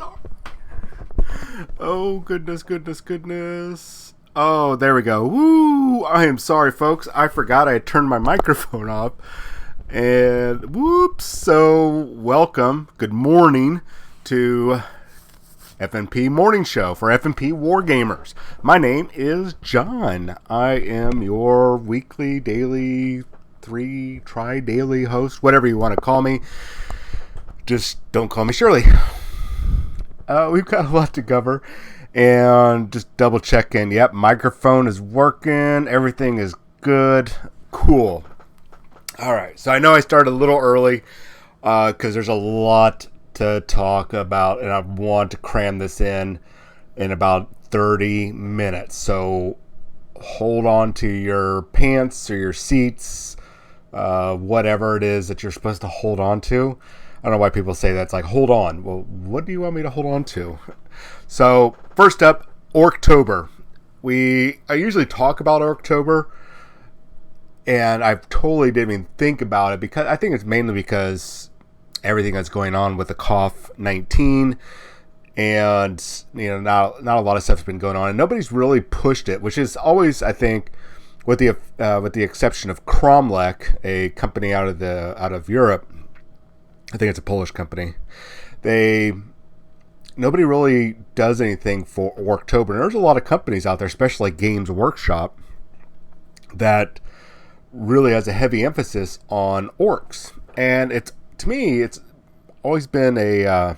sorry. Oh, goodness. Oh, there we go. Woo! I am sorry, folks. I forgot I had turned my microphone off. And whoops. So, welcome. Good morning to FNP Morning Show for FNP Wargamers. My name is John. I am your weekly, daily, tri-daily host, whatever you want to call me. Just don't call me Shirley. We've got a lot to cover, and just double checking. Yep, microphone is working. Everything is good. Cool. All right, so I know I started a little early because there's a lot to talk about, and I want to cram this in about 30 minutes. So hold on to your pants or your seats, whatever it is that you're supposed to hold on to. I don't know why people say that. It's like, hold on. Well, what do you want me to hold on to? So, first up, Orktober. I usually talk about Orktober, and I totally didn't even think about it, because I think it's mainly because everything that's going on with the COVID-19, and not a lot of stuff's been going on, and nobody's really pushed it, which is always, I think, with the exception of Cromlech, a company out of Europe. I think it's a Polish company. Nobody really does anything for Orktober. And there's a lot of companies out there, especially like Games Workshop, that really has a heavy emphasis on orcs. And to me, it's always been a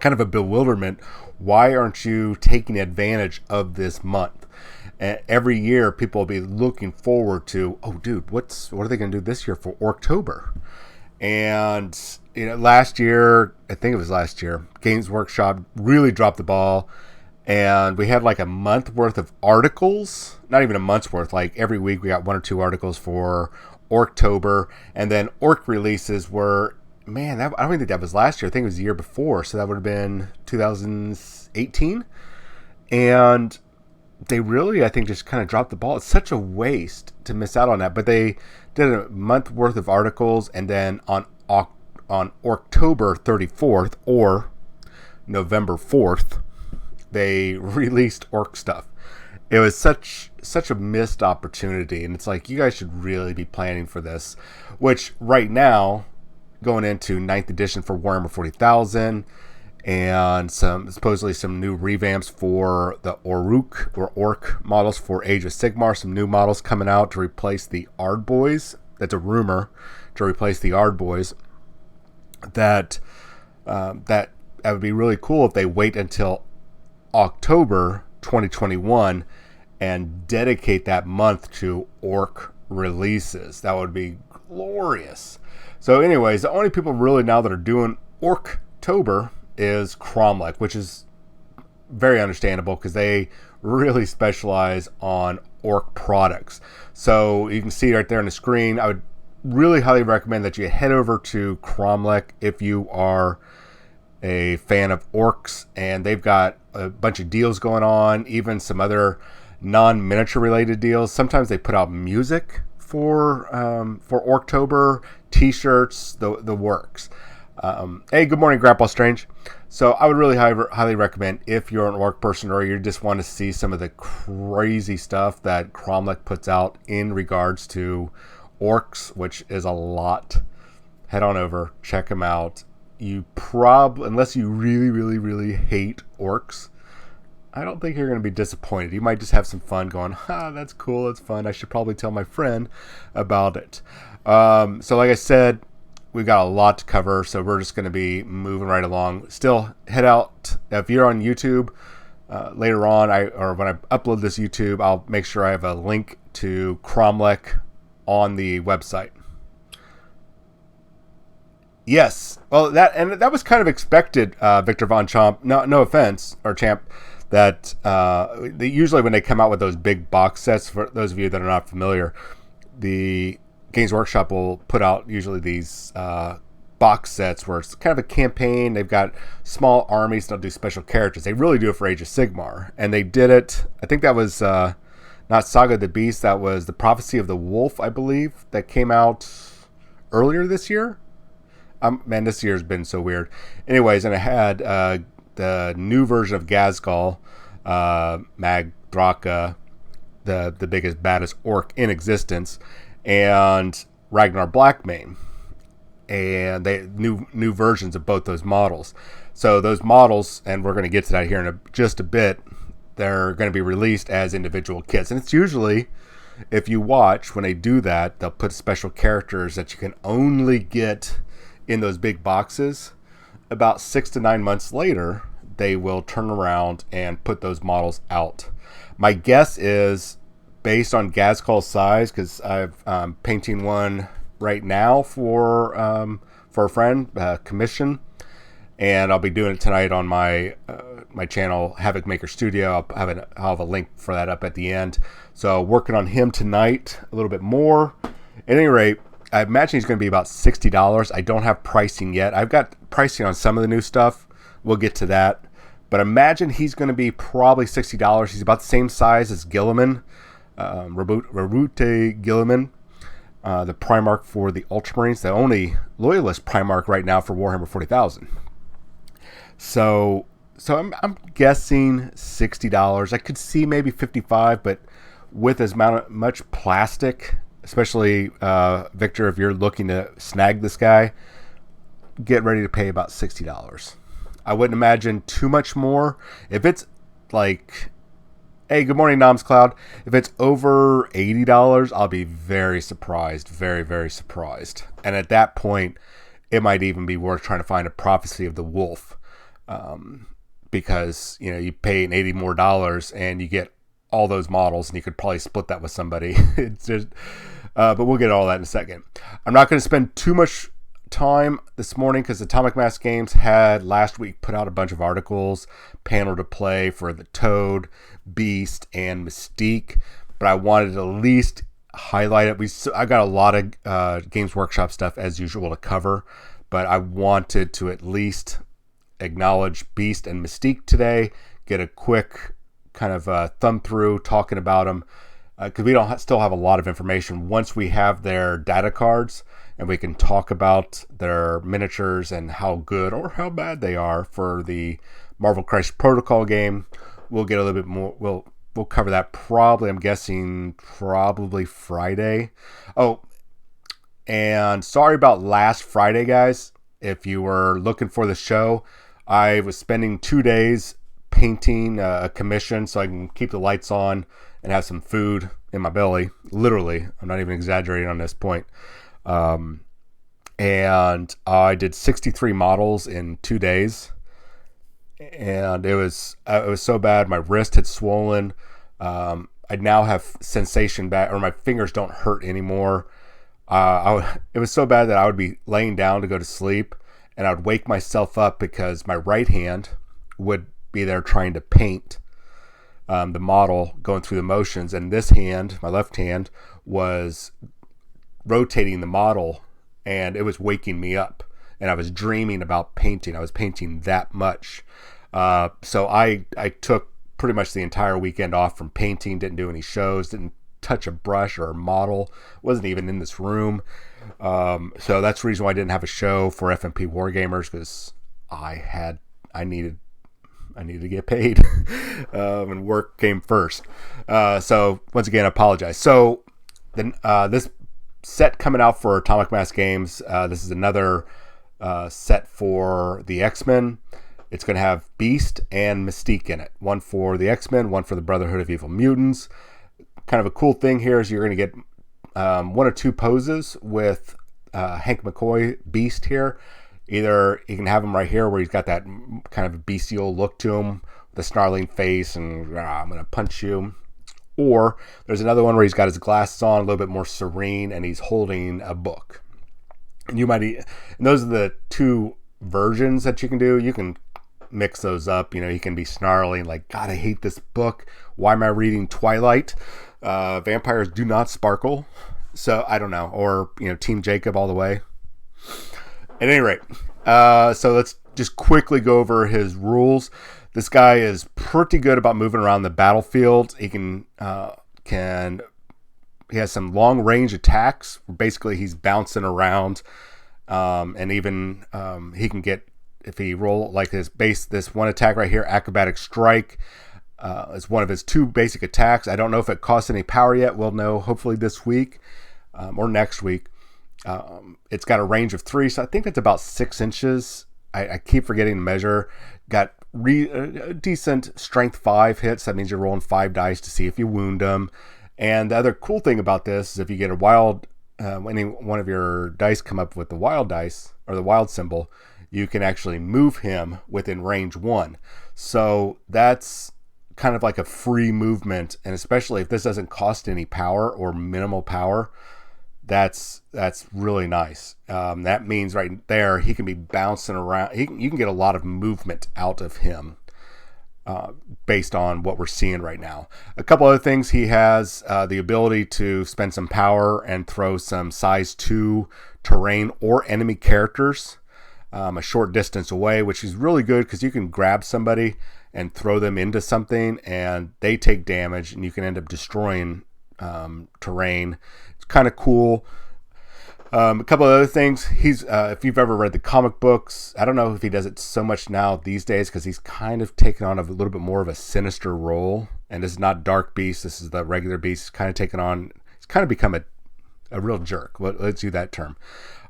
kind of a bewilderment. Why aren't you taking advantage of this month? And every year, people will be looking forward to, oh, dude, what are they going to do this year for Orktober? And last year, Games Workshop really dropped the ball, and we had like a month worth of articles. Not even a month's worth. Like every week, we got one or two articles for Orktober, and then orc releases were, I don't even think that was last year. I think it was the year before, so that would have been 2018. And they really, I think, just kind of dropped the ball. It's such a waste to miss out on that. But they did a month worth of articles, and then on October 34th or November 4th, they released orc stuff. It was such a missed opportunity, and it's like, you guys should really be planning for this. Which right now, going into 9th edition for Warhammer 40,000. And supposedly some new revamps for the Orc models for Age of Sigmar. Some new models coming out to replace the Ard Boys. That's a rumor, to replace the Ard Boys. That would be really cool if they wait until October 2021 and dedicate that month to Orc releases. That would be glorious. So anyways, the only people really now that are doing Orktober is Cromlech, which is very understandable because they really specialize on orc products. So you can see right there on the screen. I would really highly recommend that you head over to Cromlech if you are a fan of orcs, and they've got a bunch of deals going on, even some other non-miniature related deals. Sometimes they put out music for Orktober, t-shirts, the works. Hey, good morning, Grandpa Strange. So I would really highly recommend, if you're an orc person or you just want to see some of the crazy stuff that Cromlech puts out in regards to orcs, which is a lot, head on over, check them out. Unless you really, really, really hate orcs, I don't think you're going to be disappointed. You might just have some fun going, that's cool, that's fun. I should probably tell my friend about it. So like I said, we've got a lot to cover, so we're just going to be moving right along. Still, head out. If you're on YouTube, later on, when I upload this YouTube, I'll make sure I have a link to Cromlech on the website. Yes, well, that was kind of expected, Victor Von Chomp. No offense, or Champ. That usually when they come out with those big box sets, for those of you that are not familiar, the Games Workshop will put out usually these box sets where it's kind of a campaign. They've got small armies. They'll do special characters. They really do it for Age of Sigmar, and they did it. I think that was not Saga of the Beast. That was the Prophecy of the Wolf, I believe, that came out earlier this year. Man, this year's been so weird. Anyways, and I had the new version of Gazgal, Mag Draka, the biggest, baddest orc in existence, and Ragnar Blackmane. And they new versions of both those models. So those models, and we're going to get to that here in just a bit, they're going to be released as individual kits. And it's usually, if you watch, when they do that, they'll put special characters that you can only get in those big boxes. About 6 to 9 months later, they will turn around and put those models out. My guess is, based on Gazcall's size, because I'm painting one right now for a friend, commission, and I'll be doing it tonight on my channel, Havoc Maker Studio. I'll have a link for that up at the end. So working on him tonight a little bit more. At any rate, I imagine he's going to be about $60. I don't have pricing yet. I've got pricing on some of the new stuff. We'll get to that. But imagine he's going to be probably $60. He's about the same size as Gilliman, Rabute Gilliman, the Primarch for the Ultramarines, the only Loyalist Primarch right now for Warhammer 40,000. So I'm guessing $60. I could see maybe $55, but with as much plastic, especially Victor, if you're looking to snag this guy, get ready to pay about $60. I wouldn't imagine too much more. If it's like, hey, good morning, Noms Cloud. If it's over $80, I'll be very surprised, very, very surprised. And at that point, it might even be worth trying to find a Prophecy of the Wolf, because you pay an $80 more and you get all those models, and you could probably split that with somebody. It's just, but we'll get all that in a second. I'm not going to spend too much time this morning because Atomic Mass Games had last week put out a bunch of articles, panel to play for the Toad, Beast, and Mystique, but I wanted to at least highlight it. I got a lot of Games Workshop stuff as usual to cover, but I wanted to at least acknowledge Beast and Mystique today, get a quick kind of thumb through talking about them, because we don't still have a lot of information. Once we have their data cards and we can talk about their miniatures and how good or how bad they are for the Marvel Crisis Protocol game, we'll get a little bit more. We'll cover that probably, I'm guessing, probably Friday. Oh, and sorry about last Friday, guys. If you were looking for the show, I was spending 2 days painting a commission so I can keep the lights on and have some food in my belly. Literally, I'm not even exaggerating on this point. And I did 63 models in 2 days, and it was so bad. My wrist had swollen. I now have sensation back, or my fingers don't hurt anymore. It was so bad that I would be laying down to go to sleep, and I would wake myself up because my right hand would be there trying to paint the model, going through the motions, and this hand, my left hand, was rotating the model, and it was waking me up, and I was dreaming about painting. I was painting that much. So I took pretty much the entire weekend off from painting, didn't do any shows, didn't touch a brush or a model, wasn't even in this room. So that's the reason why I didn't have a show for FNP Wargamers, because I needed to get paid, and work came first. So once again, I apologize. So then this set coming out for Atomic Mass Games, this is another set for the X-Men. It's going to have Beast and Mystique in it. One for the X-Men, one for the Brotherhood of Evil Mutants. Kind of a cool thing here is you're going to get one or two poses with Hank McCoy Beast here. Either you can have him right here where he's got that kind of bestial look to him, the snarling face, and I'm going to punch you. Or there's another one where he's got his glasses on, a little bit more serene, and he's holding a book. And and those are the two versions that you can do. You can mix those up. He can be snarling like, God, I hate this book. Why am I reading Twilight? Vampires do not sparkle. So I don't know. Or, Team Jacob all the way. At any rate, so let's just quickly go over his rules. This guy is pretty good about moving around the battlefield. He he has some long range attacks. Basically, he's bouncing around And even he can get, if he roll like his base, this one attack right here, Acrobatic Strike, is one of his 2 basic attacks. I don't know if it costs any power yet. We'll know hopefully this week or next week. It's got a range of 3, so I think that's about 6 inches. I keep forgetting to measure. Got decent strength 5 hits. That means you're rolling 5 dice to see if you wound them. And the other cool thing about this is if you get a wild, any one of your dice come up with the wild dice or the wild symbol, you can actually move him within range 1. So that's kind of like a free movement, and especially if this doesn't cost any power or minimal power, that's really nice. That means right there he can be bouncing around. You can get a lot of movement out of him based on what we're seeing right now. A couple other things, he has the ability to spend some power and throw some size 2 terrain or enemy characters a short distance away, which is really good because you can grab somebody and throw them into something and they take damage and you can end up destroying terrain. It's kind of cool. A couple of other things. He's if you've ever read the comic books, I don't know if he does it so much now these days because he's kind of taken on a little bit more of a sinister role. And this is not Dark Beast. This is the regular Beast. He's kind of taken on. He's kind of become a real jerk. Let's use that term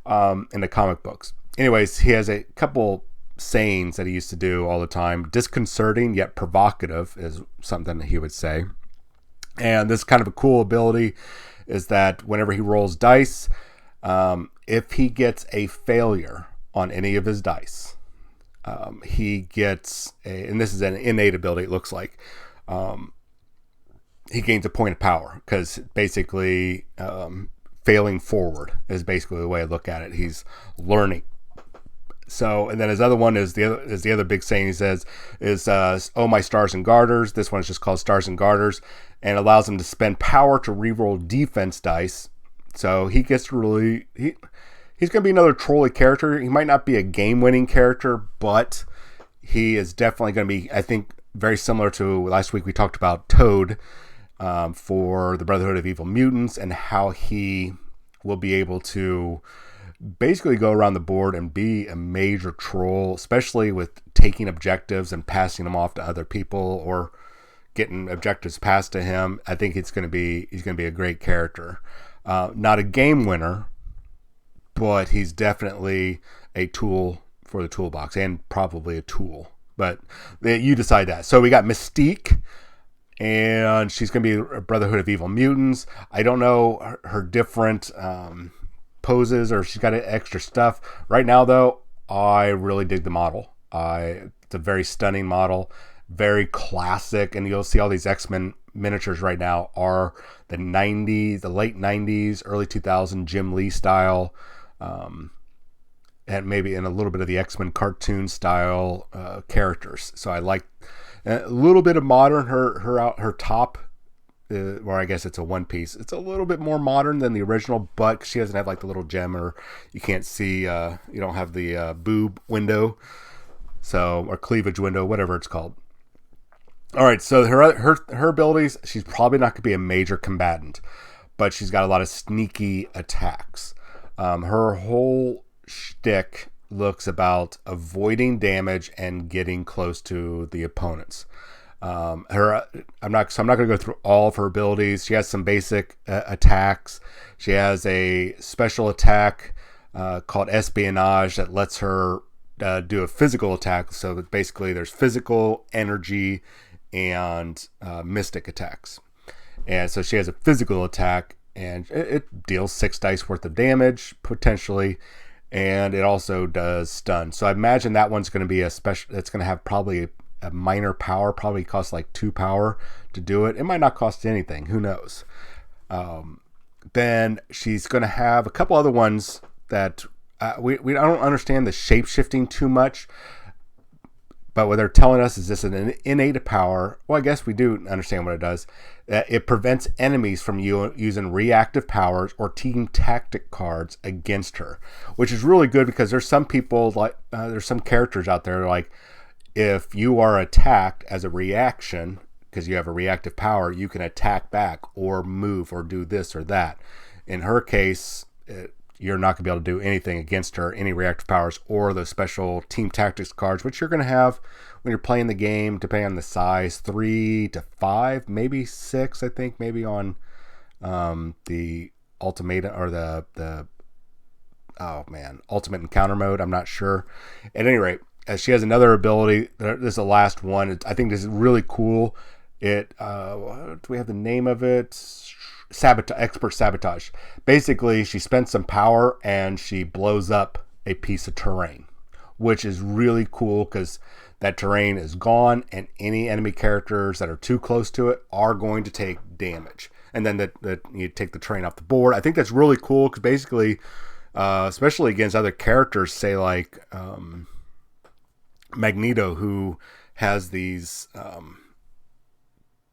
in the comic books. Anyways, he has a couple sayings that he used to do all the time. Disconcerting yet provocative is something that he would say. And this kind of a cool ability is that whenever he rolls dice, if he gets a failure on any of his dice, he gets and this is an innate ability, it looks like, he gains a point of power because basically failing forward is basically the way I look at it. He's learning. So, and then his other one is the other big saying he says is, oh, my Stars and Garters. This one is just called Stars and Garters, and allows him to spend power to reroll defense dice. So he gets really, he's going to be another trolly character. He might not be a game-winning character, but he is definitely going to be, I think, very similar to last week we talked about Toad for the Brotherhood of Evil Mutants and how he will be able to basically go around the board and be a major troll, especially with taking objectives and passing them off to other people or getting objectives passed to him. I think he's going to be a great character. Not a game winner, but he's definitely a tool for the toolbox and probably a tool. But you decide that. So we got Mystique, and she's going to be a Brotherhood of Evil Mutants. I don't know her different poses or she's got extra stuff. Right now, though, I really dig the model. It's a very stunning model, very classic, and you'll see all these X-Men miniatures right now are the late 90s, early 2000s Jim Lee style, and maybe in a little bit of the X-Men cartoon style characters. So I like a little bit of modern. Her top, or I guess it's a one piece. It's a little bit more modern than the original, but she doesn't have like the little gem, or you can't see. You don't have the boob window, or cleavage window, whatever it's called. All right, so her abilities, she's probably not going to be a major combatant, but she's got a lot of sneaky attacks. Her whole shtick looks about avoiding damage and getting close to the opponents. I'm not going to go through all of her abilities. She has some basic attacks. She has a special attack called Espionage that lets her do a physical attack. So basically, there's physical, energy, and mystic attacks. And so she has a physical attack, and it deals 6 dice worth of damage potentially, and it also does stun. So I imagine that one's going to be it's going to have probably a minor power, probably costs like 2 power to do it. It might not cost anything, who knows. Then she's going to have a couple other ones that I don't understand the shape shifting too much. But what they're telling us is this an innate power. Well, I guess we do understand what it does. It prevents enemies from using reactive powers or team tactic cards against her, which is really good because there's some people there's some characters out there like, if you are attacked as a reaction because you have a reactive power, you can attack back or move or do this or that. In her case, you're not going to be able to do anything against her, any reactive powers or the special team tactics cards, which you're going to have when you're playing the game, depending on the size, 3 to 5, maybe 6, I think, maybe on the ultimate or the ultimate encounter mode. I'm not sure. At any rate, she has another ability. This is the last one. I think this is really cool. Do we have the name of it? Expert sabotage. Basically, she spends some power and she blows up a piece of terrain, which is really cool because that terrain is gone and any enemy characters that are too close to it are going to take damage. And then you take the terrain off the board. I think that's really cool because basically, especially against other characters, say like Magneto, who has these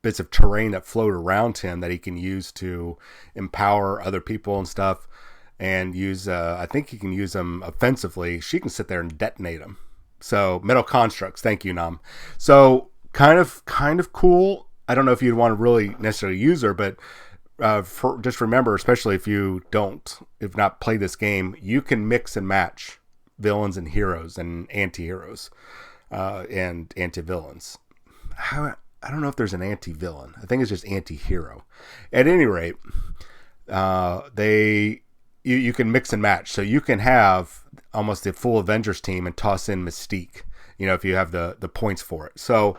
bits of terrain that float around him that he can use to empower other people and stuff, and use I think he can use them offensively. She can sit there and detonate them. So metal constructs, thank you, Nam. So kind of cool. I don't know if you'd want to really necessarily use her, but just remember, especially if not played this game, you can mix and match villains and heroes and anti-heroes and anti-villains. I don't know if there's an anti-villain. I think it's just anti-hero. At any rate, you can mix and match. So you can have almost the full Avengers team and toss in Mystique, if you have the points for it. So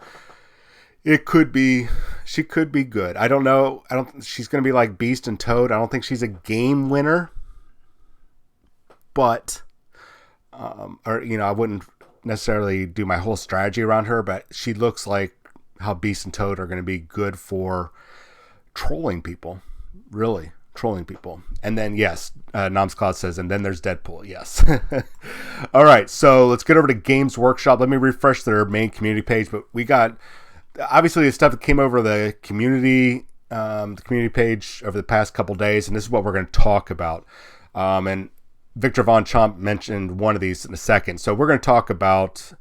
she could be good. I don't know. She's going to be like Beast and Toad. I don't think she's a game winner, but, I wouldn't necessarily do my whole strategy around her, but she looks like how Beast and Toad are going to be good for trolling people, really trolling people. And then, yes, Noms Cloud says, and then there's Deadpool. Yes. All right. So let's get over to Games Workshop. Let me refresh their main community page, but we got obviously the stuff that came over the community page over the past couple days. And this is what we're going to talk about. And Victor Von Chomp mentioned one of these in a second. So we're going to talk about,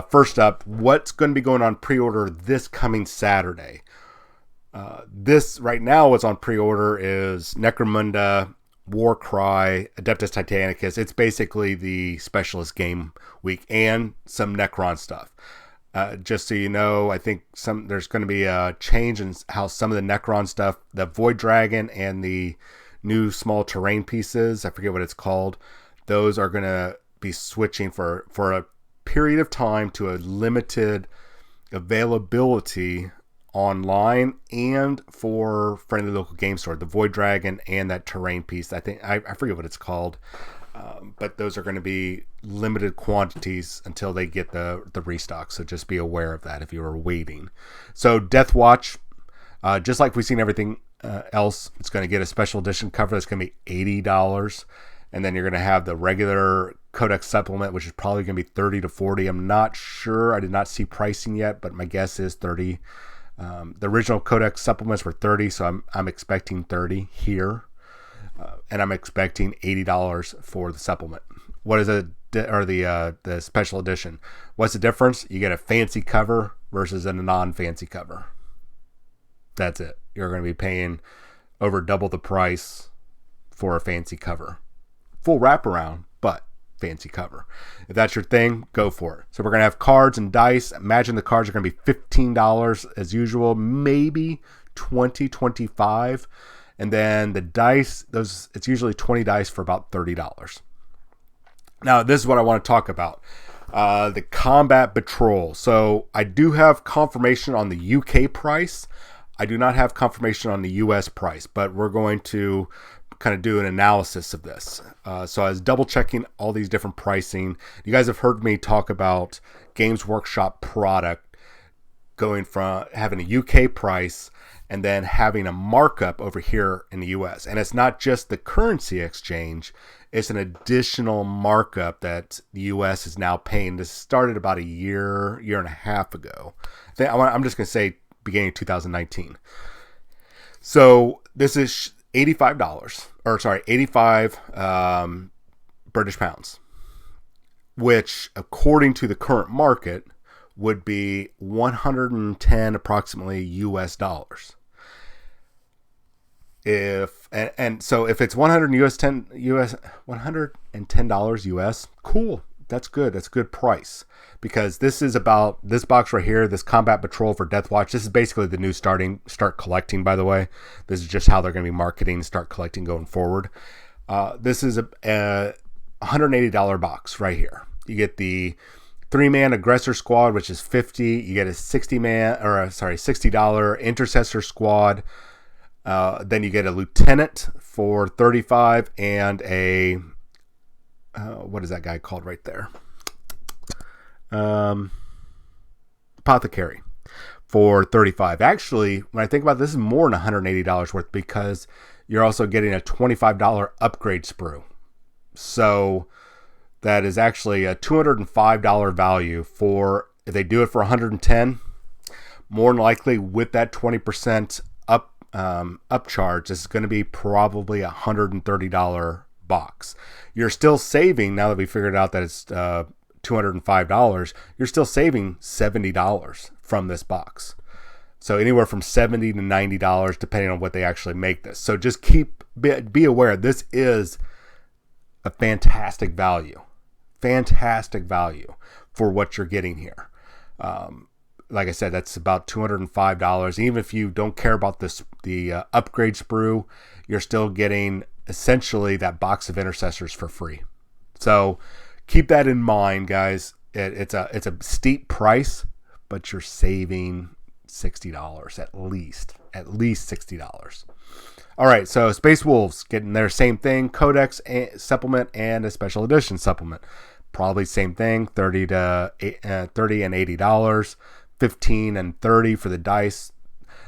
first up, what's going to be going on pre-order this coming Saturday. This right now, what's on pre-order is Necromunda, Warcry, Adeptus Titanicus. It's basically the Specialist Game Week and some Necron stuff. Just so you know, I think there's going to be a change in how some of the Necron stuff, the Void Dragon and the new small terrain pieces, I forget what it's called, those are going to be switching for a period of time to a limited availability online and for friendly local game store. The Void Dragon and that terrain piece, I think I forget what it's called, but those are going to be limited quantities until they get the restock. So just be aware of that if you are waiting. So Death Watch, just like we've seen everything else, it's going to get a special edition cover that's going to be $80. And then you're going to have the regular Codex supplement, which is probably going to be $30 to $40. I'm not sure. I did not see pricing yet, but my guess is $30. The original Codex supplements were $30, so I'm expecting $30 here. And I'm expecting $80 for the supplement. What is the special edition? What's the difference? You get a fancy cover versus a non-fancy cover. That's it. You're going to be paying over double the price for a fancy cover. Full wraparound, but fancy cover. If that's your thing, go for it. So we're going to have cards and dice. Imagine the cards are going to be $15 as usual, maybe $20, $25. And then the dice, it's usually 20 dice for about $30. Now, this is what I want to talk about. The Combat Patrol. So I do have confirmation on the UK price. I do not have confirmation on the US price, but we're going to kind of do an analysis of this. So I was double checking all these different pricing. You guys have heard me talk about Games Workshop product going from having a UK price and then having a markup over here in the US. And it's not just the currency exchange, it's an additional markup that the US is now paying. This started about a year and a half ago. I'm just going to say beginning of 2019. So this is $85 British pounds, which according to the current market would be 110 approximately US dollars. So if it's 100 US 10 US $110 US, cool. That's good. That's a good price, because this is about this box right here, this Combat Patrol for Death Watch. This is basically the new start collecting, by the way. This is just how they're going to be marketing start collecting going forward. This is a $180 box right here. You get the 3-man Aggressor Squad, which is $50. You get a $60 Intercessor Squad. Then you get a Lieutenant for $35 and a what is that guy called right there? Apothecary for $35. Actually, when I think about it, this is more than $180 worth, because you're also getting a $25 upgrade sprue. So that is actually a $205 value for, if they do it for $110, more than likely with that 20% upcharge, this is going to be probably a $130 box. You're still saving, now that we figured out that it's $205, you're still saving $70 from this box. So anywhere from $70 to $90, depending on what they actually make this. So just be aware, this is a fantastic value for what you're getting here. Like I said, that's about $205. Even if you don't care about the upgrade sprue, you're still getting essentially that box of intercessors for free. So keep that in mind, guys. It's a steep price, but you're saving $60 at least $60. All right, so Space Wolves getting their same thing: Codex supplement and a special edition supplement. Probably same thing, $30 and $80, $15 and $30 for the dice.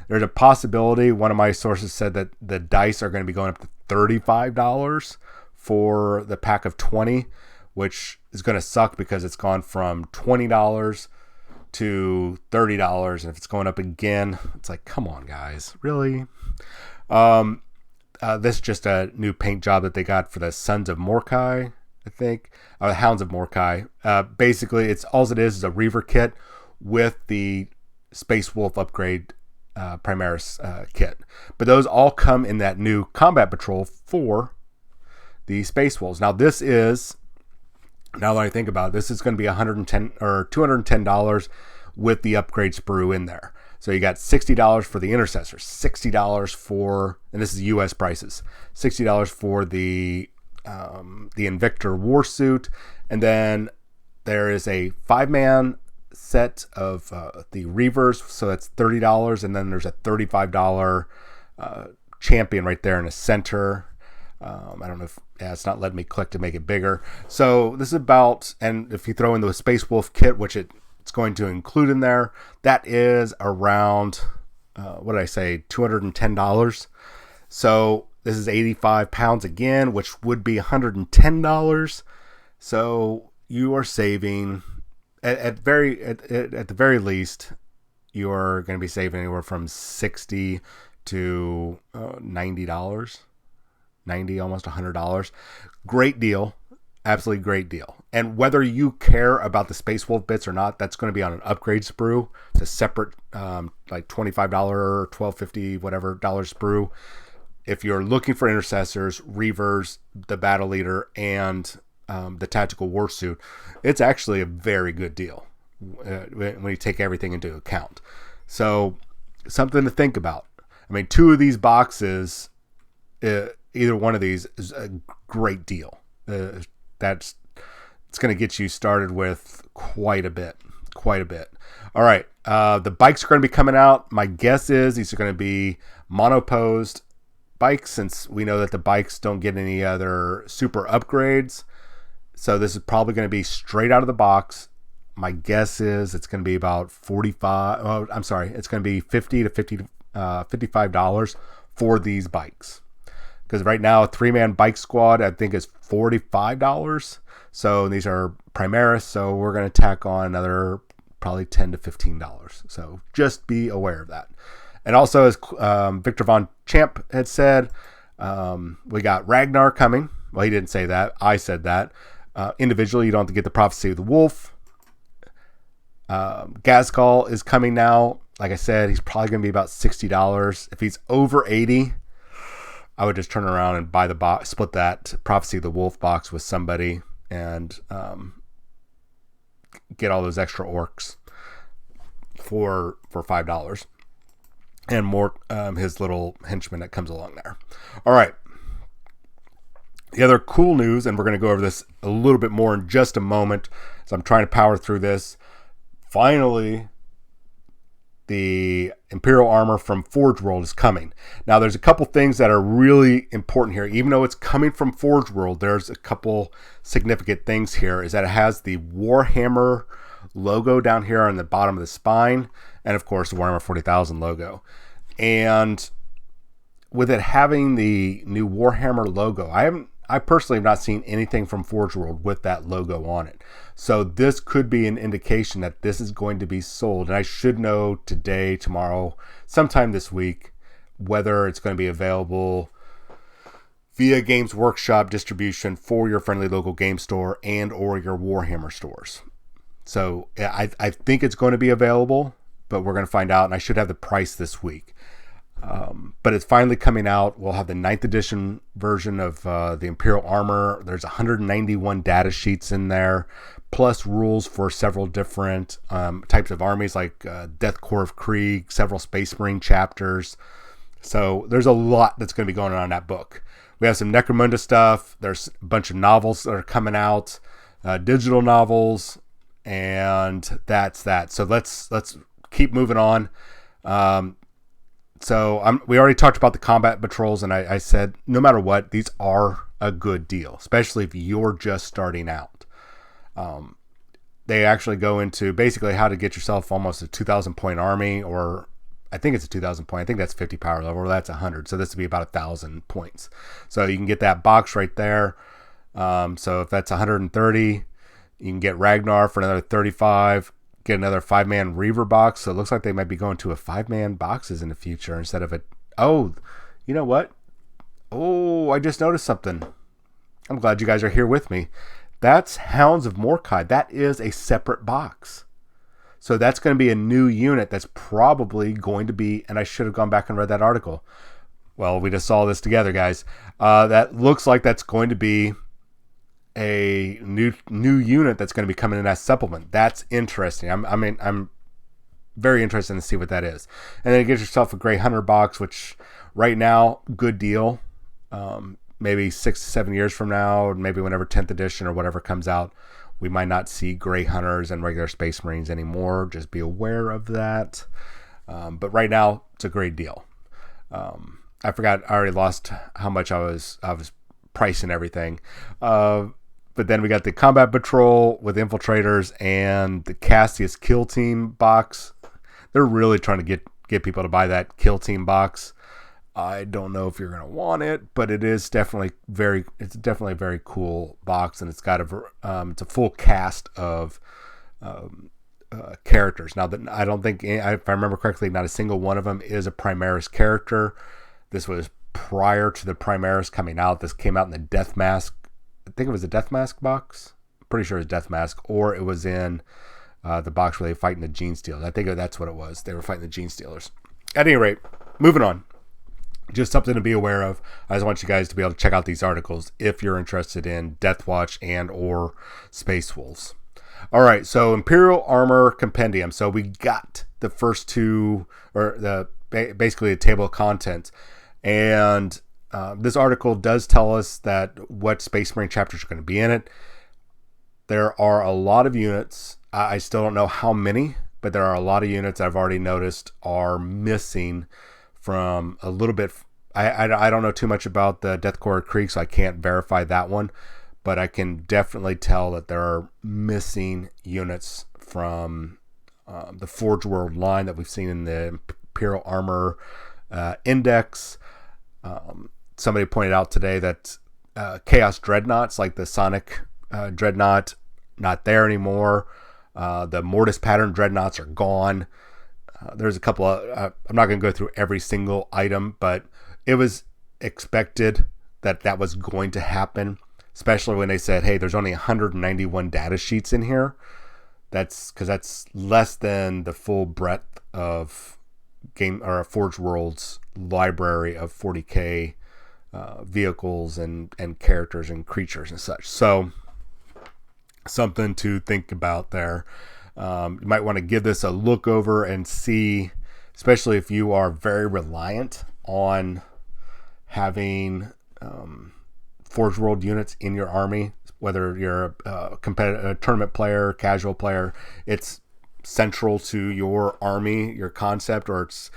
There's a possibility, one of my sources said that the dice are going to be going up to $35 for the pack of 20, which is going to suck because it's gone from $20 to $30, and if it's going up again, it's like, come on, guys, really? This is just a new paint job that they got for the Sons of Mordkai, I think, or the Hounds of Mordkai. Basically, it's all it is a Reaver kit with the Space Wolf upgrade Primaris kit. But those all come in that new Combat Patrol for the Space Wolves. Now this is, now that I think about it, this is going to be $110 or $210 with the upgrade sprue in there. So you got $60 for the Intercessor, $60 for, and this is US prices, $60 for the Invictor Warsuit, and then there is a 5-man set of the Reavers, so that's $30, and then there's a $35 champion right there in the center. I don't know if it's not letting me click to make it bigger. So this is about, and if you throw in the Space Wolf kit, which it's going to include in there, that is around what did I say, $210. So this is 85 pounds again, which would be $110. So you are saving at the very least, you're going to be saving anywhere from $60 to $90, almost $100. Great deal. Absolutely great deal. And whether you care about the Space Wolf bits or not, that's going to be on an upgrade sprue. It's a separate like $25 or $12.50 whatever dollar sprue. If you're looking for intercessors, Reavers, the battle leader, and the tactical warsuit, it's actually a very good deal when you take everything into account. So something to think about. I mean, 2 of these boxes, either one of these is a great deal. It's going to get you started with quite a bit. All right. The bikes are going to be coming out. My guess is these are going to be monoposed bikes, since we know that the bikes don't get any other super upgrades. So this is probably going to be straight out of the box. My guess is it's going to be about it's going to be $50 to $55 for these bikes. Because right now, a 3-man bike squad, I think, is $45. So these are Primaris, so we're going to tack on another probably $10 to $15. So just be aware of that. And also, as Victor Von Champ had said, we got Ragnar coming. Well, he didn't say that. I said that. Individually, you don't have to get the Prophecy of the Wolf. Gazkal is coming now. Like I said, he's probably going to be about $60. If he's over $80, I would just turn around and buy the box, split that Prophecy of the Wolf box with somebody, and get all those extra orcs for $5, and more his little henchman that comes along there. All right. The other cool news, and we're going to go over this a little bit more in just a moment, so I'm trying to power through this. Finally, the Imperial armor from Forge World is coming. Now, there's a couple things that are really important here. Even though it's coming from Forge World, there's a couple significant things here. Is that it has the Warhammer logo down here on the bottom of the spine, and of course the Warhammer 40,000 logo. And with it having the new Warhammer logo, I personally have not seen anything from Forge World with that logo on it. So this could be an indication that this is going to be sold. And I should know today, tomorrow, sometime this week, whether it's going to be available via Games Workshop distribution for your friendly local game store and or your Warhammer stores. So I think it's going to be available, but we're going to find out. And I should have the price this week. But it's finally coming out. We'll have the 9th edition version of the Imperial armor. There's 191 data sheets in there, plus rules for several different types of armies, like Death Corps of Krieg, several Space Marine chapters. So there's a lot that's going to be going on in that book. We have some Necromunda stuff. There's a bunch of novels that are coming out, digital novels, and that's that. So let's keep moving on. So we already talked about the combat patrols, and I said, no matter what, these are a good deal, especially if you're just starting out. They actually go into basically how to get yourself almost a 2,000 point army, or I think it's a 2,000 point. I think that's 50 power level, or that's 100. So this would be about 1,000 points. So you can get that box right there. So if that's 130, you can get Ragnar for another 35. Get another 5-man Reaver box. So it looks like they might be going to a 5-man boxes in the future instead of oh, you know what? Oh, I just noticed something. I'm glad you guys are here with me. That's Hounds of Morkai. That is a separate box. So that's going to be a new unit that's probably going to be, and I should have gone back and read that article. Well, we just saw this together, guys. That looks like that's going to be a new unit that's going to be coming in as supplement. That's interesting. I'm very interested to see what that is. And then you get yourself a Grey Hunter box, which right now, good deal. Maybe 6 to 7 years from now, or maybe whenever 10th edition or whatever comes out, we might not see Grey Hunters and regular Space Marines anymore. Just be aware of that. But right now, it's a great deal. I forgot. I already lost how much I was pricing everything. But then we got the Combat Patrol with Infiltrators and the Cassius Kill Team box. They're really trying to get people to buy that Kill Team box. I don't know if you're going to want it, but it is definitely it's definitely a very cool box, and it's got it's a full cast of characters. Now, that I don't think, if I remember correctly, not a single one of them is a Primaris character. This was prior to the Primaris coming out. This came out in the Death Mask. I think it was a Death Mask box. I'm pretty sure it was Death Mask, or it was in the box where they were fighting the Gene Stealers. I think that's what it was. They were fighting the Gene Stealers. At any rate, moving on. Just something to be aware of. I just want you guys to be able to check out these articles if you're interested in Death Watch and or Space Wolves. All right, so Imperial Armor Compendium. So we got the first two, or basically a table of contents. And this article does tell us that what Space Marine chapters are going to be in it. There are a lot of units. I still don't know how many, but there are a lot of units I've already noticed are missing from a little bit. I don't know too much about the Death Corps of Krieg, so I can't verify that one. But I can definitely tell that there are missing units from the Forge World line that we've seen in the Imperial Armor Index. Somebody pointed out today that Chaos Dreadnoughts, like the Sonic Dreadnought, not there anymore. The Mortis Pattern Dreadnoughts are gone. There's a couple of, I'm not going to go through every single item, but it was expected that was going to happen, especially when they said, hey, there's only 191 data sheets in here. That's because that's less than the full breadth of Forge World's library of 40K vehicles and characters and creatures and such. So something to think about there. You might want to give this a look over and see, especially if you are very reliant on having Forge World units in your army, whether you're a competitive tournament player, casual player, it's central to your army, your concept, or it's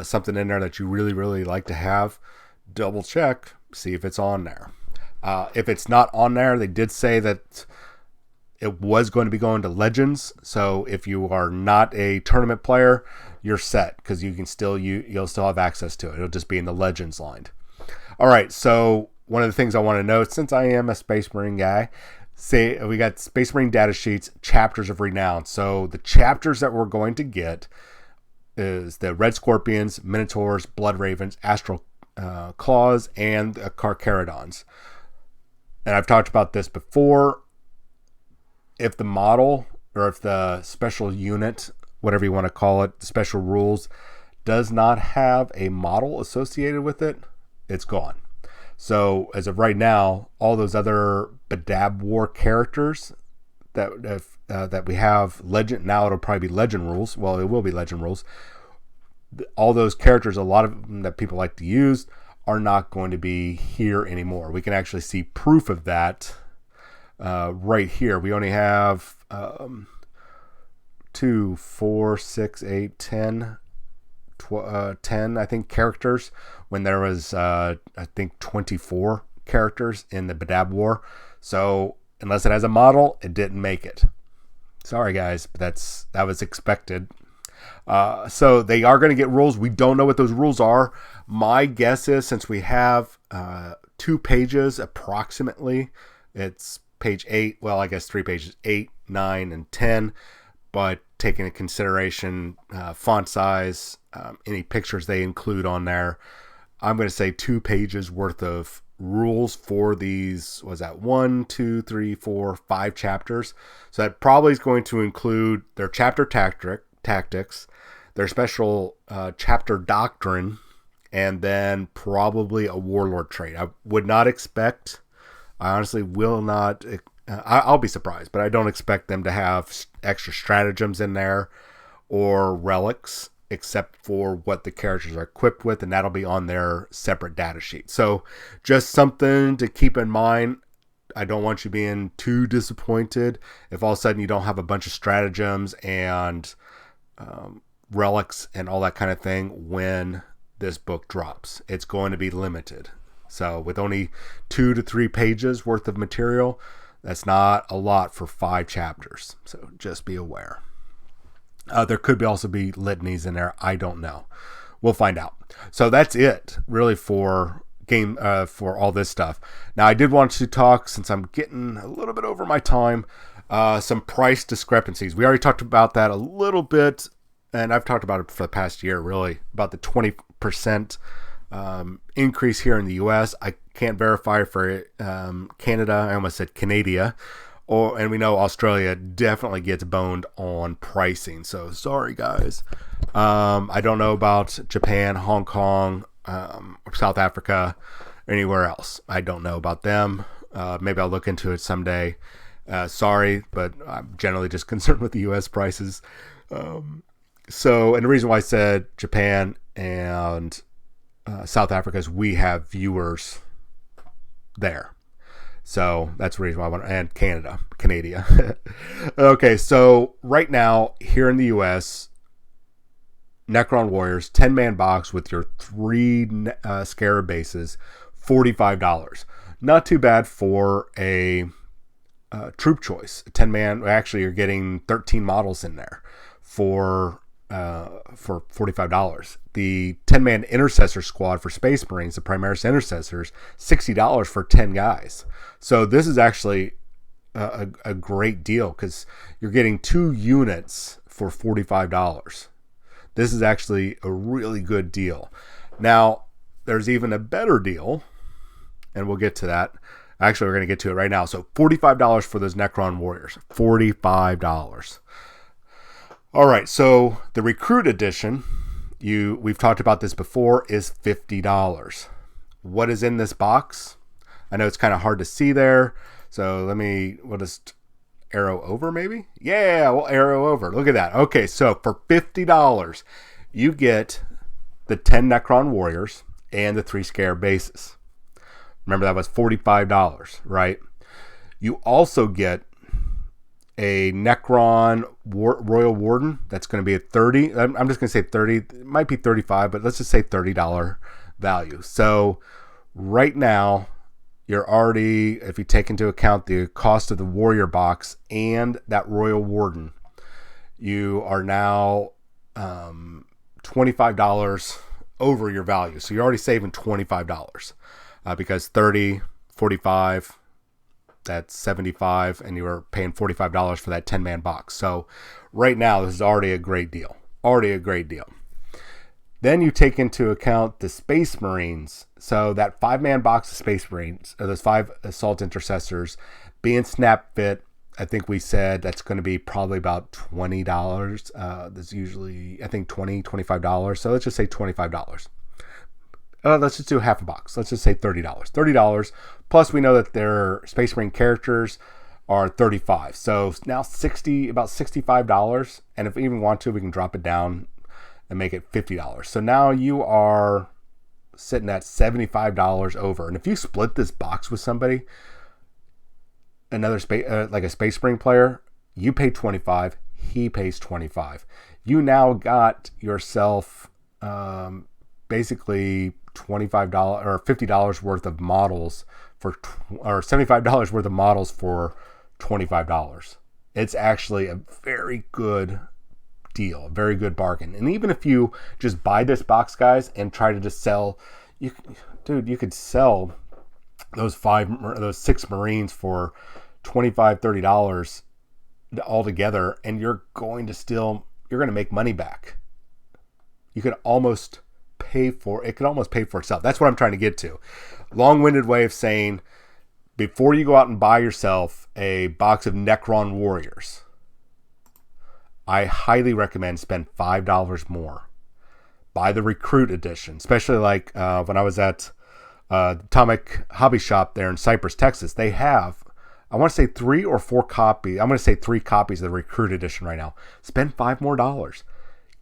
something in there that you really, really like to have. Double check, see if it's on there. If it's not on there, they did say that it was going to be going to Legends. So if you are not a tournament player, you're set, because you can still you'll still have access to it. It'll just be in the Legends line. All right, so one of the things I want to note, since I am a Space Marine guy, say we got Space Marine data sheets, chapters of renown. So the chapters that we're going to get is the Red Scorpions, Minotaurs, Blood Ravens, Astral Claws, and the Carcharodons. And I've talked about this before. If the model, or if the special unit, whatever you want to call it, the special rules, does not have a model associated with it, it's gone. So as of right now, all those other Badab War characters that we have legend, now it'll probably be legend rules. Well, it will be legend rules. All those characters, a lot of them that people like to use, are not going to be here anymore. We can actually see proof of that right here. We only have 2, 4, 6, 8, 10, 10, I think, characters, when there was, I think, 24 characters in the Badab War. So unless it has a model, it didn't make it. Sorry, guys, but that was expected. So they are going to get rules. We don't know what those rules are. My guess is, since we have 2 pages approximately, it's page 8, well, I guess 3 pages, 8, 9, and 10, but taking into consideration font size, any pictures they include on there, I'm going to say 2 pages worth of rules for these, was that 1, 2, 3, 4, 5 chapters. So that probably is going to include their chapter tactics, their special chapter doctrine, and then probably a warlord trait. I would not expect, I honestly will not, I'll be surprised, but I don't expect them to have extra stratagems in there or relics, except for what the characters are equipped with, and that'll be on their separate data sheet. So just something to keep in mind. I don't want you being too disappointed if all of a sudden you don't have a bunch of stratagems and relics and all that kind of thing when this book drops. It's going to be limited. So with only 2 to 3 pages worth of material, that's not a lot for 5 chapters. So just be aware. There could also be litanies in there. I don't know. We'll find out. So that's it, really, for for all this stuff. Now, I did want to talk, since I'm getting a little bit over my time, some price discrepancies. We already talked about that a little bit, and I've talked about it for the past year, really, about the 20% increase here in the U.S. I can't verify for Canada. I almost said Canada. And we know Australia definitely gets boned on pricing. So sorry, guys. I don't know about Japan, Hong Kong, or South Africa, or anywhere else. I don't know about them. Maybe I'll look into it someday. Sorry, but I'm generally just concerned with the U.S. prices. And the reason why I said Japan and South Africa is we have viewers there. So that's the reason why I want to, and Canada. Okay, so right now, here in the U.S., Necron Warriors, 10-man box with your 3 Scarab bases, $45. Not too bad for a troop choice. 10-man, actually, you're getting 13 models in there for $45. The 10-man Intercessor squad for Space Marines, the Primaris Intercessors, $60 for 10 guys. So this is actually a great deal, because you're getting 2 units for $45. This is actually a really good deal. Now, there's even a better deal, and we'll get to that. Actually, we're going to get to it right now. So $45 for those Necron Warriors. $45. All right, so the Recruit Edition, we've talked about this before, is $50. what is in this box. I know it's kind of hard to see there, so we'll just arrow over maybe? Yeah, we'll arrow over. Look at that. Okay, so for $50, you get the 10 Necron Warriors and the 3 Scare bases. Remember, that was $45, right? You also get a Necron Royal Warden. That's going to be at $30. I'm just going to say 30. It might be 35, but let's just say $30 value. So right now, you're already, if you take into account the cost of the Warrior box and that Royal Warden, you are now $25 over your value. So you're already saving $25 because 30, 45, that's 75, and you were paying $45 for that 10-man box. So right now, this is already a great deal. Already a great deal. Then you take into account the Space Marines. So that 5-man box of Space Marines, or those 5 Assault Intercessors, being snap fit, I think we said that's going to be probably about $20. That's usually, I think, $20, $25. So let's just say $25. Let's just do half a box. Let's just say $30. $30. Plus, we know that their Space Marine characters are $35. So now about $65. And if we even want to, we can drop it down and make it $50. So now you are sitting at $75 over. And if you split this box with somebody, another like a Space Marine player, you pay $25, he pays $25. You now got yourself basically $25 or $50 worth of models or $75 worth of models for $25. It's actually a very good deal, a very good bargain. And even if you just buy this box, guys, and try to just sell, you could sell those 6 Marines for $25, $30 altogether, and you're going to make money back. You could almost pay for itself. That's what I'm trying to get to. Long-winded way of saying, before you go out and buy yourself a box of Necron Warriors, I highly recommend spend $5 more. Buy the Recruit Edition, especially like when I was at Atomic Hobby Shop there in Cypress, Texas. They have, I want to say 3 or 4 copies. I'm going to say 3 copies of the Recruit Edition right now. Spend $5 more.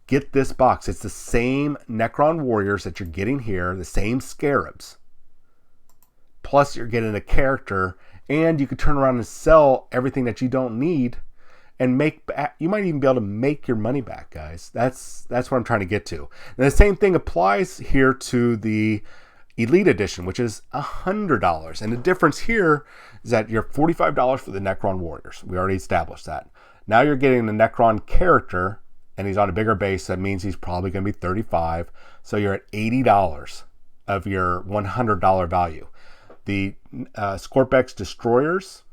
Get this box. It's the same Necron Warriors that you're getting here, the same Scarabs. Plus, you're getting a character, and you could turn around and sell everything that you don't need, and you might even be able to make your money back, guys. That's what I'm trying to get to. And the same thing applies here to the Elite Edition, which is $100. And the difference here is that you're $45 for the Necron Warriors. We already established that. Now you're getting the Necron character, and he's on a bigger base. That means he's probably going to be $35. So you're at $80 of your $100 value. The Scorpex Destroyers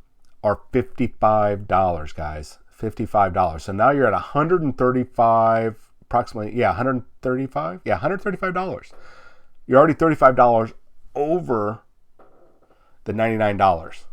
are $55, guys. $55. So now you're at $135, approximately, $135? Yeah, $135. You're already $35 over the $99.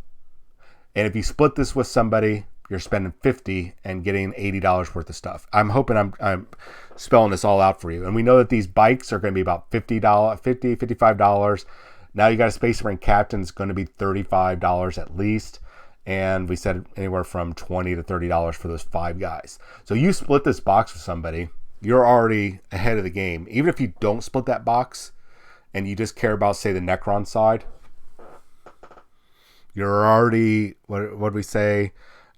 And if you split this with somebody, you're spending $50 and getting $80 worth of stuff. I'm hoping I'm spelling this all out for you. And we know that these bikes are going to be about $55. Now you got a Space Marine Captain, it's going to be $35 at least. And we said anywhere from $20 to $30 for those 5 guys. So you split this box with somebody, you're already ahead of the game. Even if you don't split that box and you just care about, say, the Necron side, you're already, what do we say,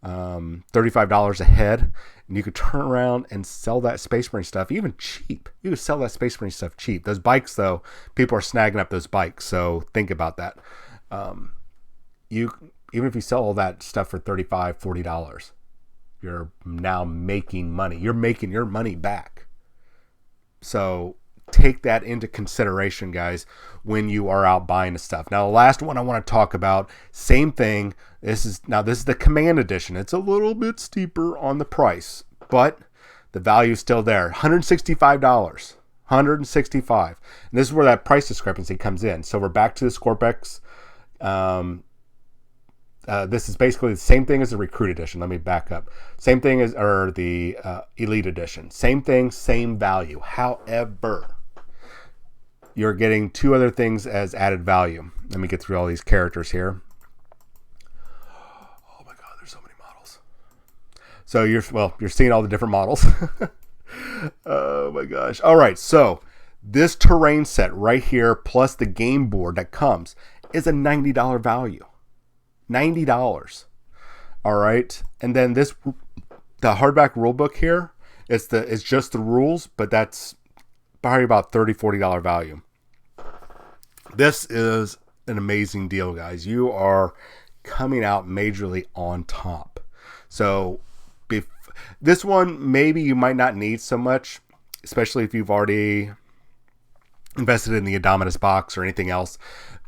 $35 ahead. And you could turn around and sell that Space Marine stuff even cheap. You could sell that Space Marine stuff cheap. Those bikes, though, people are snagging up those bikes. So think about that. Even if you sell all that stuff for $35, $40, you're now making money. You're making your money back. So take that into consideration, guys, when you are out buying the stuff. Now, the last one I want to talk about, same thing. This is the Command Edition. It's a little bit steeper on the price, but the value is still there. $165. $165. And this is where that price discrepancy comes in. So we're back to the Scorpex. This is basically the same thing as the Recruit Edition. Let me back up. Same thing as the Elite Edition. Same thing, same value. However, you're getting two other things as added value. Let me get through all these characters here. Oh my God, there's so many models. So you're seeing all the different models. Oh my gosh. All right, so this terrain set right here, plus the game board that comes, is a $90 value. $90. All right, and then the hardback rulebook here, it's just the rules, but that's probably about $30, $40 value. This is an amazing deal, guys. You are coming out majorly on top. So this one, maybe you might not need so much, especially if you've already invested in the Indominus box or anything else.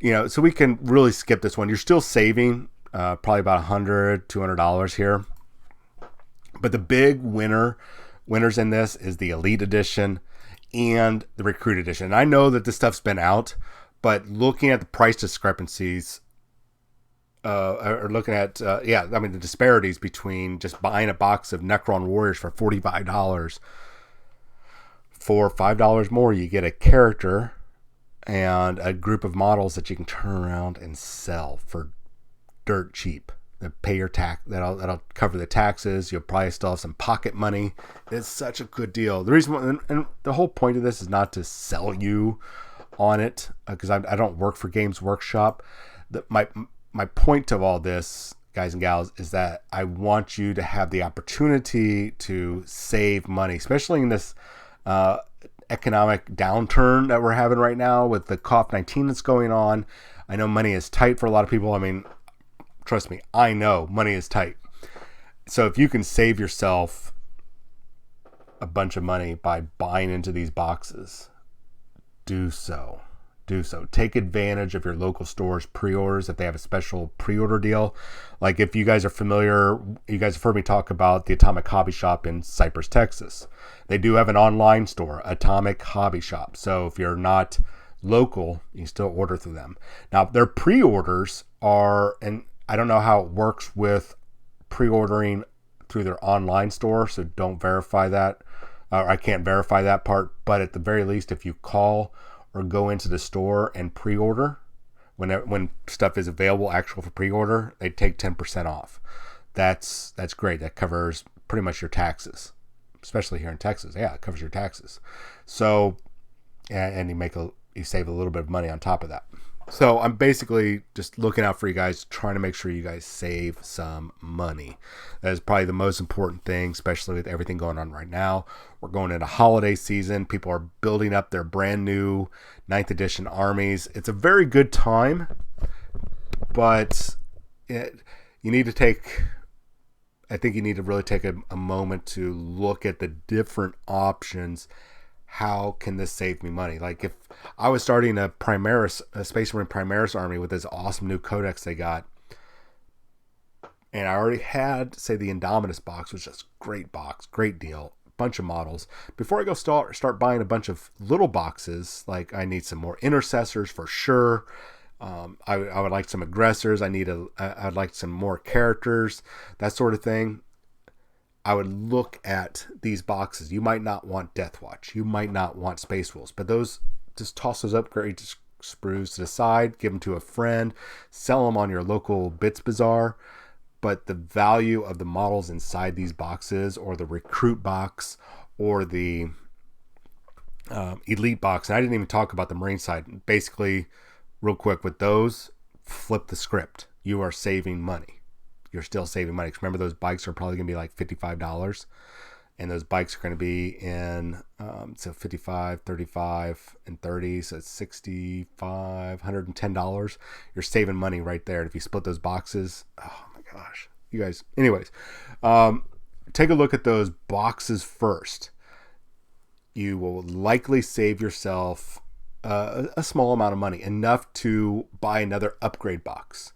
So we can really skip this one. You're still saving probably about $100, $200 here. But the big winners in this is the Elite Edition and the Recruit Edition. And I know that this stuff's been out, but looking at the price discrepancies, or looking at, the disparities between just buying a box of Necron Warriors for $45, for $5 more, you get a character and a group of models that you can turn around and sell for dirt cheap. That pay your tax, that'll cover the taxes. You'll probably still have some pocket money. It's such a good deal. The reason, and the whole point of this is not to sell you on it, because I don't work for Games Workshop. My point of all this, guys and gals, is that I want you to have the opportunity to save money, especially in this economic downturn that we're having right now with the COVID-19 that's going on. I know money is tight for a lot of people. I mean, trust me, I know money is tight. So if you can save yourself a bunch of money by buying into these boxes, do so. Take advantage of your local stores pre-orders if they have a special pre-order deal. Like if you guys are familiar, you guys have heard me talk about the Atomic Hobby Shop in Cypress, Texas. They do have an online store, Atomic Hobby Shop. So if you're not local, you can still order through them. Now their pre-orders are, and I don't know how it works with pre-ordering through their online store, so don't verify that. I can't verify that part, but at the very least, if you call or go into the store and pre-order, when stuff is available actual for pre-order, they take 10% off. That's great. That covers pretty much your taxes, especially here in Texas. Yeah, it covers your taxes. So, and you save a little bit of money on top of that. So I'm basically just looking out for you guys, trying to make sure you guys save some money. That is probably the most important thing, especially with everything going on right now. We're going into holiday season. People are building up their brand new 9th edition armies. It's a very good time, but I think you need to really take a moment to look at the different options. How can this save me money? Like if I was starting a Space Marine Primaris army with this awesome new codex they got, and I already had, say, the Indominus box, which is great box, great deal, bunch of models. Before I go start buying a bunch of little boxes, like I need some more intercessors for sure. I would like some aggressors. I'd like some more characters, that sort of thing. I would look at these boxes. You might not want Death Watch. You might not want Space Wolves. But those, just toss those upgrade sprues to the side, give them to a friend, sell them on your local Bits Bazaar. But the value of the models inside these boxes, or the Recruit box, or the Elite box, and I didn't even talk about the Marine side. Basically, real quick, with those, flip the script. You are saving money. You're still saving money. Remember, those bikes are probably going to be like $55, and those bikes are going to be in so 55, 35, and 30, so it's $65, $110. You're saving money right there. And if you split those boxes, oh my gosh, you guys. Anyways, take a look at those boxes first. You will likely save yourself a small amount of money, enough to buy another upgrade box.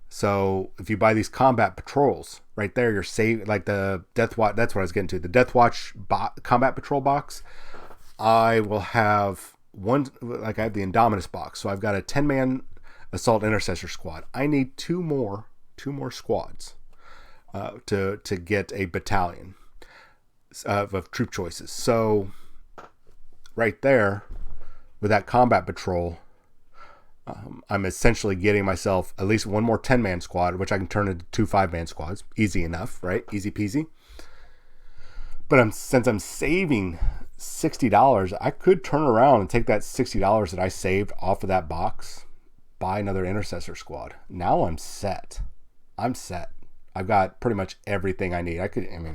So if you buy these combat patrols right there, you're saving, like the Death Watch. That's what I was getting to. The Death Watch combat patrol box. I will have one, like I have the Indominus box. So I've got a 10-man assault intercessor squad. I need two more squads to get a battalion of troop choices. So right there, with that combat patrol, I'm essentially getting myself at least one more 10-man squad, which I can turn into 2 5-man squads. Easy enough, right? Easy peasy. But since I'm saving $60, I could turn around and take that $60 that I saved off of that box, buy another intercessor squad. Now I'm set. I've got pretty much everything I need. A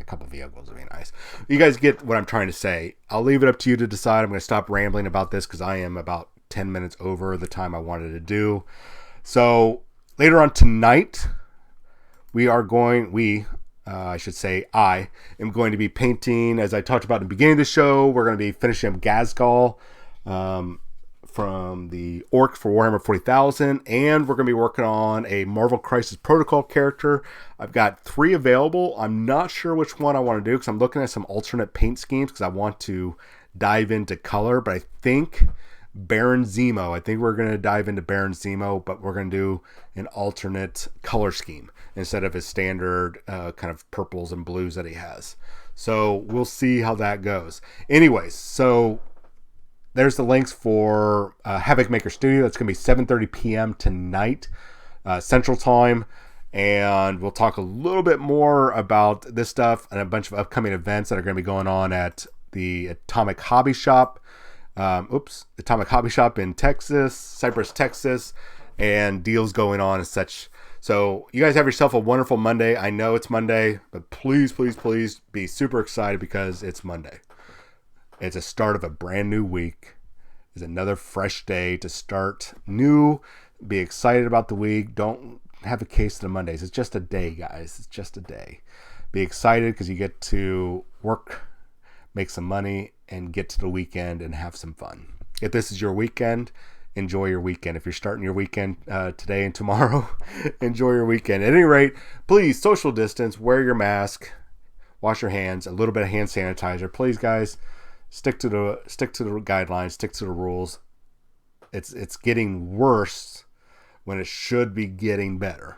couple of vehicles would be nice. You guys get what I'm trying to say. I'll leave it up to you to decide. I'm going to stop rambling about this because I am about 10 minutes over the time I wanted to do. So later on tonight, I am going to be painting, as I talked about in the beginning of the show. We're going to be finishing up Gazgal from the Orcs for Warhammer 40,000, and we're going to be working on a Marvel Crisis Protocol character. I've got 3 available. I'm not sure which one I want to do because I'm looking at some alternate paint schemes because I want to dive into color, but I think Baron Zemo. I think we're going to dive into Baron Zemo, but we're going to do an alternate color scheme instead of his standard kind of purples and blues that he has. So we'll see how that goes. Anyways, so there's the links for Havoc Maker Studio. That's going to be 7:30 p.m. tonight, Central Time. And we'll talk a little bit more about this stuff and a bunch of upcoming events that are going to be going on at the Atomic Hobby Shop. Atomic Hobby Shop in Texas, Cypress, Texas, and deals going on and such. So you guys have yourself a wonderful Monday. I know it's Monday, but please, please, please be super excited because it's Monday. It's a start of a brand new week. It's another fresh day to start new. Be excited about the week. Don't have a case of the Mondays. It's just a day, guys. It's just a day. Be excited because you get to work, make some money, and get to the weekend and have some fun. If this is your weekend, enjoy your weekend. If you're starting your weekend today and tomorrow, enjoy your weekend. At any rate, please social distance, wear your mask, wash your hands, a little bit of hand sanitizer. Please, guys, stick to the guidelines, stick to the rules. It's getting worse when it should be getting better.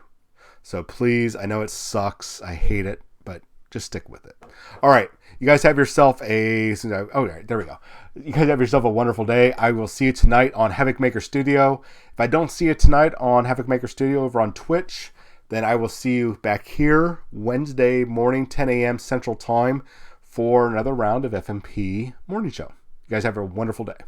So please, I know it sucks. I hate it, but just stick with it. All right. You guys have yourself there we go. You guys have yourself a wonderful day. I will see you tonight on Havoc Maker Studio. If I don't see you tonight on Havoc Maker Studio over on Twitch, then I will see you back here Wednesday morning, 10 a.m. Central Time for another round of FNP Morning Show. You guys have a wonderful day.